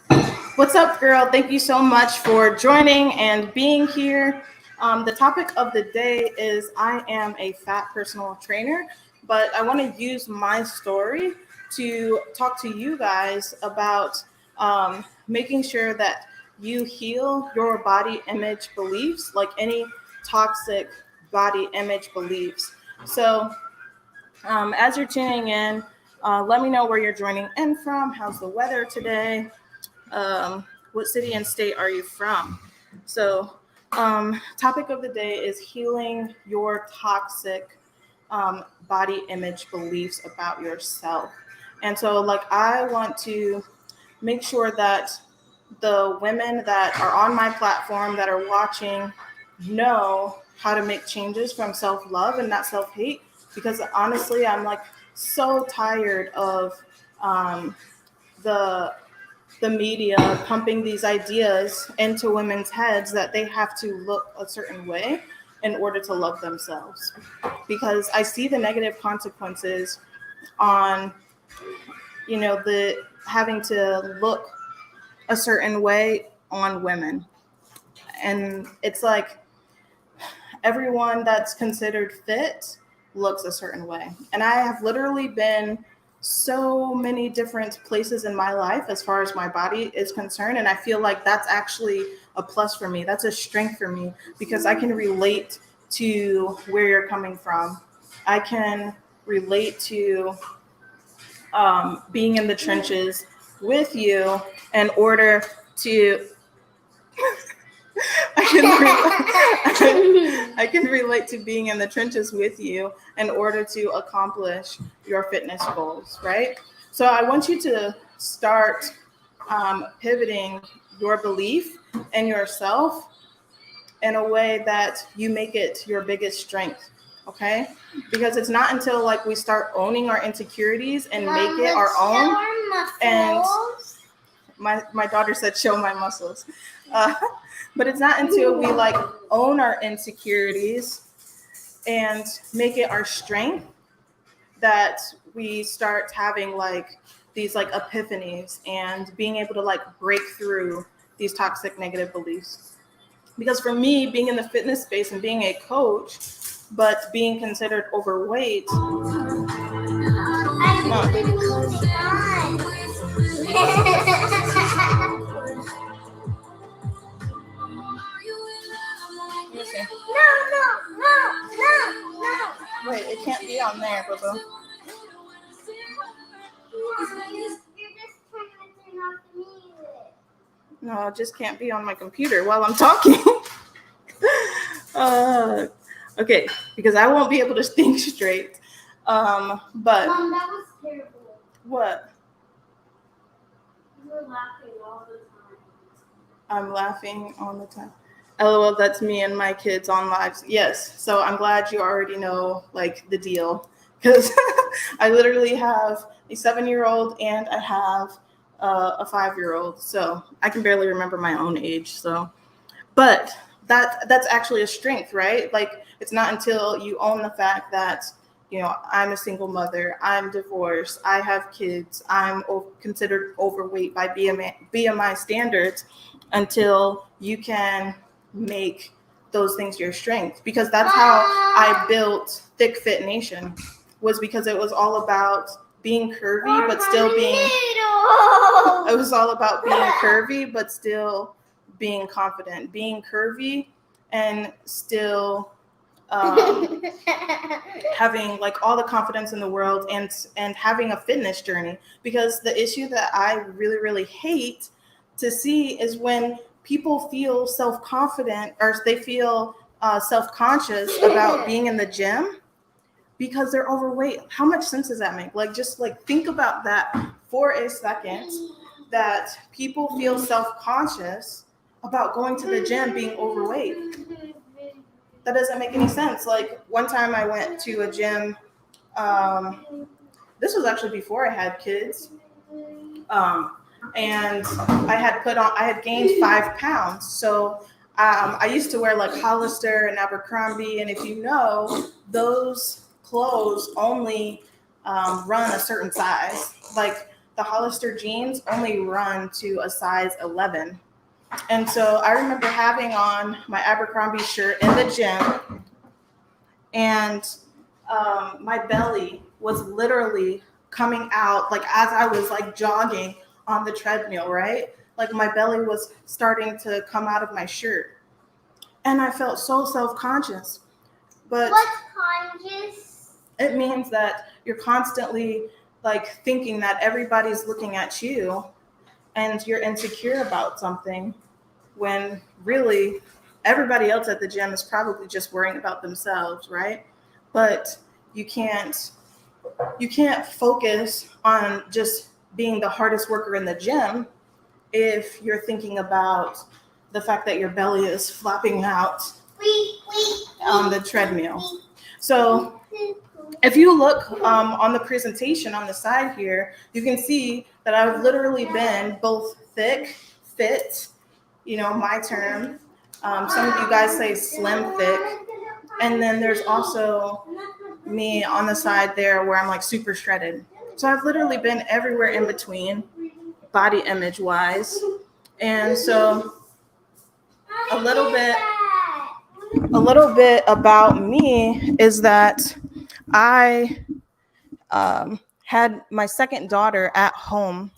What's up, girl? Thank you so much for joining and being here. The topic of the day is I am a fat personal trainer, but I want to use my story to talk to you guys about making sure that you heal your body image beliefs, like any toxic body image beliefs. So, as you're tuning in, let me know where you're joining in from. How's the weather today? What city and state are you from? So, topic of the day is healing your toxic body image beliefs about yourself. And so, like, I want to make sure that the women that are on my platform that are watching know how to make changes from self love and not self hate. Because honestly, I'm like so tired of um, the the media pumping these ideas into women's heads that they have to look a certain way in order to love themselves. Because I see the negative consequences on, the having to look a certain way on women. And it's like everyone that's considered fit looks a certain way. And I have literally been so many different places in my life as far as my body is concerned. And I feel like that's actually a plus for me. That's a strength for me because I can relate to where you're coming from. I can relate to being in the trenches with you in order to I can relate to being in the trenches with you in order to accomplish your fitness goals, right? So I want you to start pivoting your belief in yourself in a way that you make it your biggest strength, okay? Because it's not until like we start owning our insecurities and make it our own. And my daughter said, "Show my muscles." Uh, but it's not until we like own our insecurities and make it our strength that we start having like these like epiphanies and being able to like break through these toxic negative beliefs. Because for me, being in the fitness space and being a coach, but being considered overweight, wait, it can't be on there, Bubba. No, it just can't be on my computer while I'm talking. uh, okay, because I won't be able to think straight. But Mom, that was terrible. What? You were laughing all the time. I'm laughing all the time. LOL, that's me and my kids on lives. Yes, so I'm glad you already know like the deal because I literally have a 7-year-old and I have a 5-year-old, so I can barely remember my own age. So, but that's actually a strength, right? Like it's not until you own the fact that I'm a single mother, I'm divorced, I have kids, I'm considered overweight by BMI standards, until you can make those things your strength. Because that's how I built Thick Fit Nation, was because it was all about being curvy but still being it was all about being curvy but still being confident, being curvy and still having like all the confidence in the world and having a fitness journey. Because the issue that I really hate to see is when people feel self-confident or they feel self-conscious about being in the gym because they're overweight. How much sense does that make? Like, just like think about that for a second, that people feel self-conscious about going to the gym being overweight. That doesn't make any sense. Like one time I went to a gym. This was actually before I had kids. And I had gained 5 pounds. So I used to wear like Hollister and Abercrombie. And if you know, those clothes only run a certain size. Like the Hollister jeans only run to a size 11. And so I remember having on my Abercrombie shirt in the gym, and my belly was literally coming out, like as I was like jogging on the treadmill, right? Like my belly was starting to come out of my shirt. And I felt so self-conscious. But What's conscious? it means that you're constantly like thinking that everybody's looking at you and you're insecure about something, when really everybody else at the gym is probably just worrying about themselves, right? But you can't focus on just being the hardest worker in the gym if you're thinking about the fact that your belly is flopping out on the treadmill. So if you look on the presentation on the side here, you can see that I've literally been both thick, fit, my term. Some of you guys say slim thick. And then there's also me on the side there where I'm like super shredded. So I've literally been everywhere in between, body image wise. And so a little bit about me is that I had my second daughter at home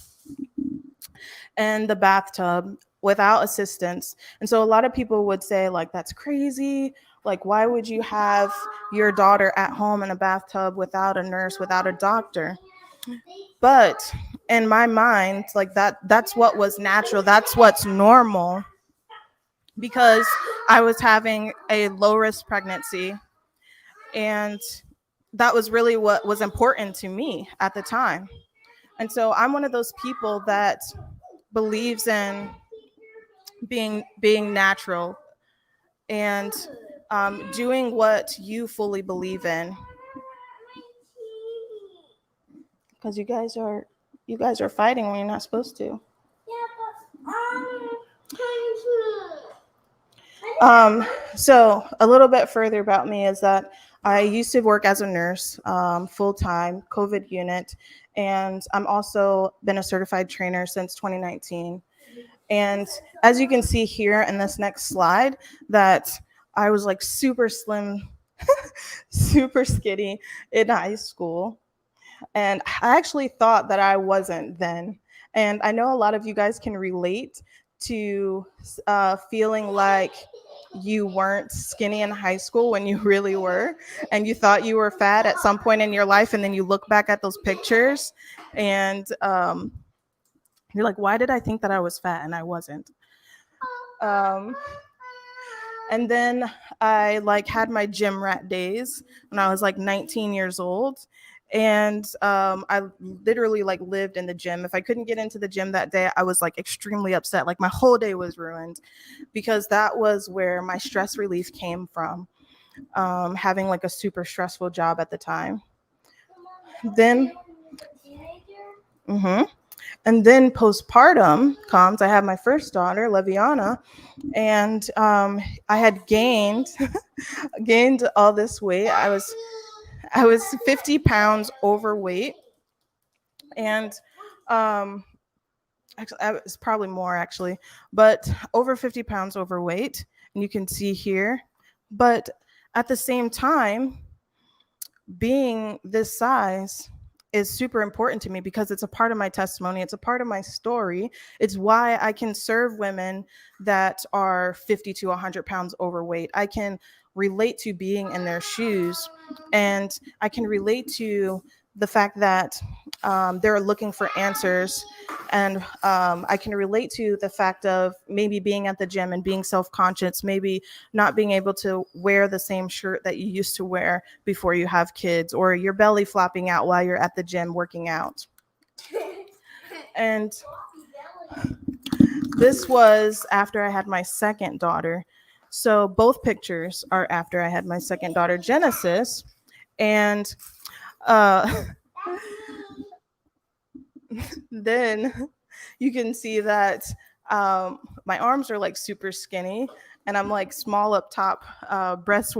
in the bathtub without assistance. And so a lot of people would say, like, that's crazy. Like, why would you have your daughter at home in a bathtub without a nurse, without a doctor? But in my mind, like that's what was natural. That's what's normal, because I was having a low risk pregnancy, and that was really what was important to me at the time. And so I'm one of those people that believes in being natural and doing what you fully believe in. Because you guys are fighting when you're not supposed to. So a little bit further about me is that I used to work as a nurse, full-time COVID unit, and I'm also been a certified trainer since 2019. And as you can see here in this next slide, that I was like super slim, super skinny in high school. And I actually thought that I wasn't then. And I know a lot of you guys can relate to feeling like you weren't skinny in high school when you really were, and you thought you were fat at some point in your life, and then you look back at those pictures and you're like, why did I think that I was fat and I wasn't? And then I had my gym rat days when I was 19 years old. And I literally lived in the gym. If I couldn't get into the gym that day, I was extremely upset. My whole day was ruined, because that was where my stress relief came from, having a super stressful job at the time. Then, and then postpartum comes. I had my first daughter, Leviana, and I had gained all this weight. I was 50 pounds overweight, and actually, I was probably more actually, but over 50 pounds overweight, and you can see here. But at the same time, being this size is super important to me, because it's a part of my testimony. It's a part of my story. It's why I can serve women that are 50 to 100 pounds overweight. I can relate to being in their shoes, and I can relate to the fact that they're looking for answers, and I can relate to the fact of maybe being at the gym and being self-conscious, maybe not being able to wear the same shirt that you used to wear before you have kids, or your belly flopping out while you're at the gym working out. And this was after I had my second daughter. So both pictures are after I had my second daughter, Genesis. And then you can see that my arms are super skinny, and I'm small up top, breast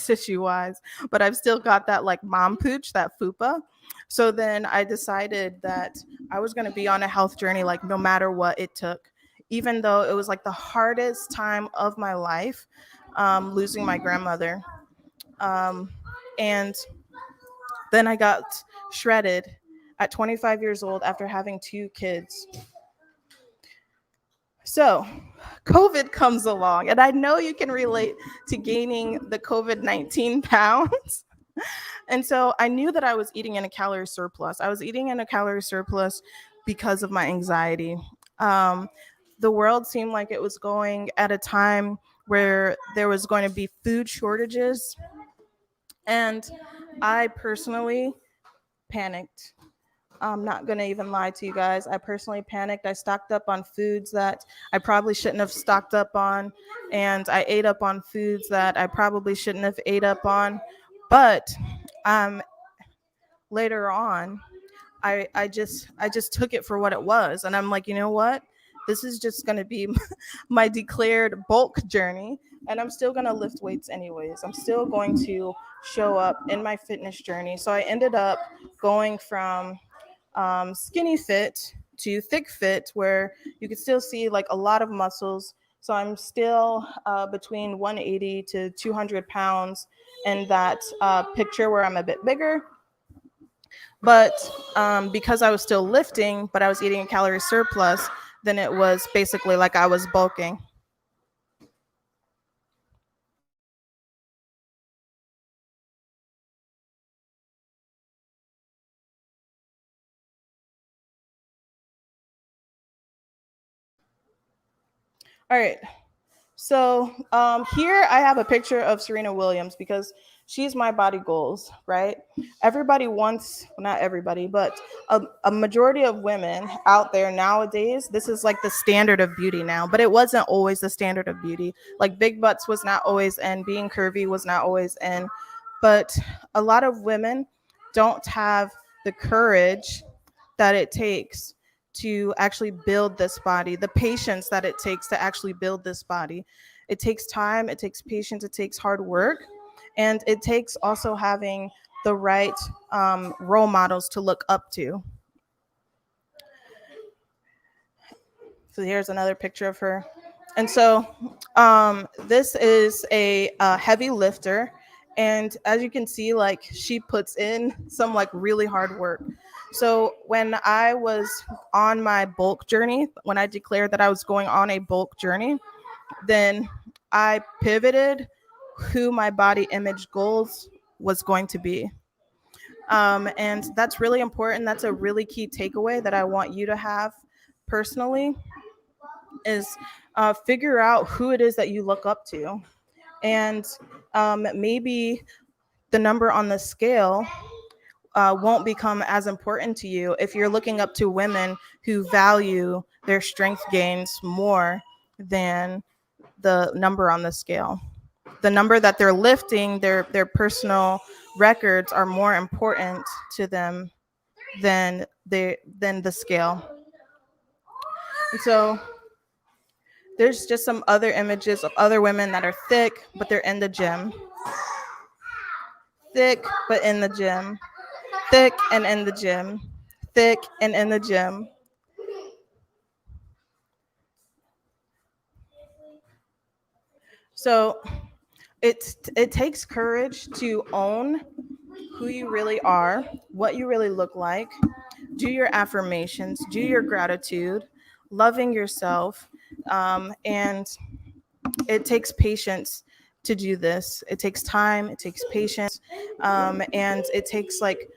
tissue wise, but I've still got that mom pooch, that fupa. So then I decided that I was going to be on a health journey, like no matter what it took, even though it was like the hardest time of my life, losing my grandmother. Um, and then I got shredded at 25 years old after having 2 kids. So, COVID comes along, and I know you can relate to gaining the COVID-19 pounds. And so I knew that I was eating in a calorie surplus. I was eating in a calorie surplus because of my anxiety. Um, the world seemed like it was going at a time where there was going to be food shortages. And I personally panicked. I'm not going to even lie to you guys. I personally panicked. I stocked up on foods that I probably shouldn't have stocked up on. And I ate up on foods that I probably shouldn't have ate up on. But um, later on, I just took it for what it was. And I'm like, you know what? This is just going to be my declared bulk journey. And I'm still going to lift weights anyways. I'm still going to show up in my fitness journey. So I ended up going from skinny fit to thick fit, where you could still see like a lot of muscles. So I'm still between 180 to 200 pounds in that picture where I'm a bit bigger. But because I was still lifting, but I was eating a calorie surplus, then it was basically like I was bulking. All right. So here I have a picture of Serena Williams because she's my body goals, right? Everybody wants, well, not everybody, but a majority of women out there nowadays, this is like the standard of beauty now, but it wasn't always the standard of beauty. Like big butts was not always in, being curvy was not always in, but a lot of women don't have the courage that it takes to actually build this body, the patience that it takes to actually build this body. It takes time, it takes patience, it takes hard work, and it takes also having the right role models to look up to. So here's another picture of her. And so this is a heavy lifter. And as you can see, like she puts in some like really hard work. So when I was on my bulk journey, when I declared that I was going on a bulk journey, then I pivoted who my body image goals was going to be. And that's really important. That's a really key takeaway that I want you to have personally is figure out who it is that you look up to. And maybe the number on the scale won't become as important to you if you're looking up to women who value their strength gains more than the number on the scale. The number that they're lifting, their personal records are more important to them than the scale. And so there's just some other images of other women that are thick, but they're in the gym. Thick, but in the gym. Thick and in the gym. Thick and in the gym. So it takes courage to own who you really are, what you really look like, do your affirmations, do your gratitude, loving yourself, and it takes patience to do this. It takes time, it takes patience, and it takes like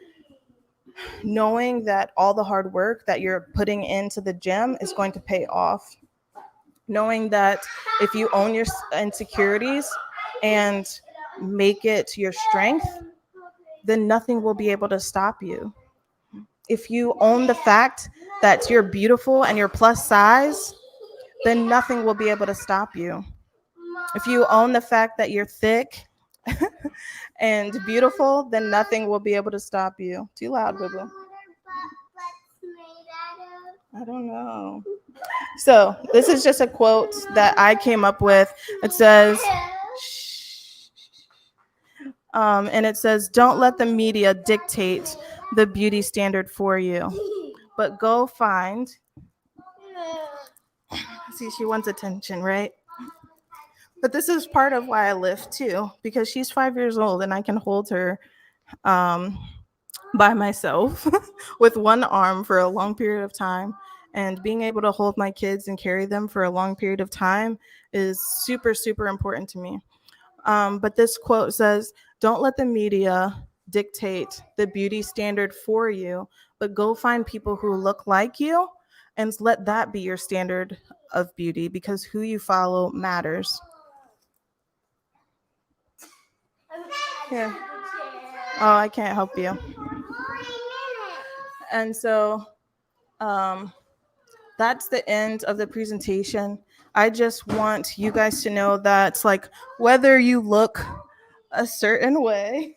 knowing that all the hard work that you're putting into the gym is going to pay off. Knowing that if you own your insecurities and make it your strength, then nothing will be able to stop you. If you own the fact that you're beautiful and you're plus size, then nothing will be able to stop you. If you own the fact that you're thick and beautiful, then nothing will be able to stop you. Too loud, boo boo. I don't know. So this is just a quote that I came up with. It says, and it says, "Don't let the media dictate the beauty standard for you, but go find. See, she wants attention, right? But this is part of why I lift too, because she's 5 years old and I can hold her um, by myself with one arm for a long period of time. And being able to hold my kids and carry them for a long period of time is super, super important to me. But this quote says, "Don't let the media dictate the beauty standard for you, but go find people who look like you and let that be your standard of beauty, because who you follow matters." Here. Oh, I can't help you. And so that's the end of the presentation. I just want you guys to know that, like, whether you look a certain way,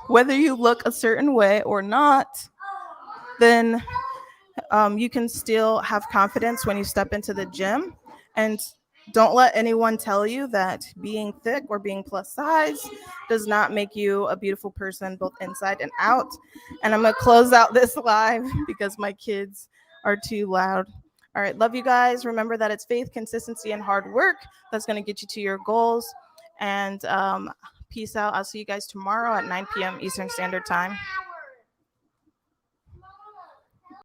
whether you look a certain way or not, then you can still have confidence when you step into the gym. And don't let anyone tell you that being thick or being plus size does not make you a beautiful person, both inside and out. And I'm going to close out this live because my kids are too loud. All right, love you guys. Remember that it's faith, consistency, and hard work that's going to get you to your goals. And peace out. I'll see you guys tomorrow at 9 p.m. Eastern Standard Time.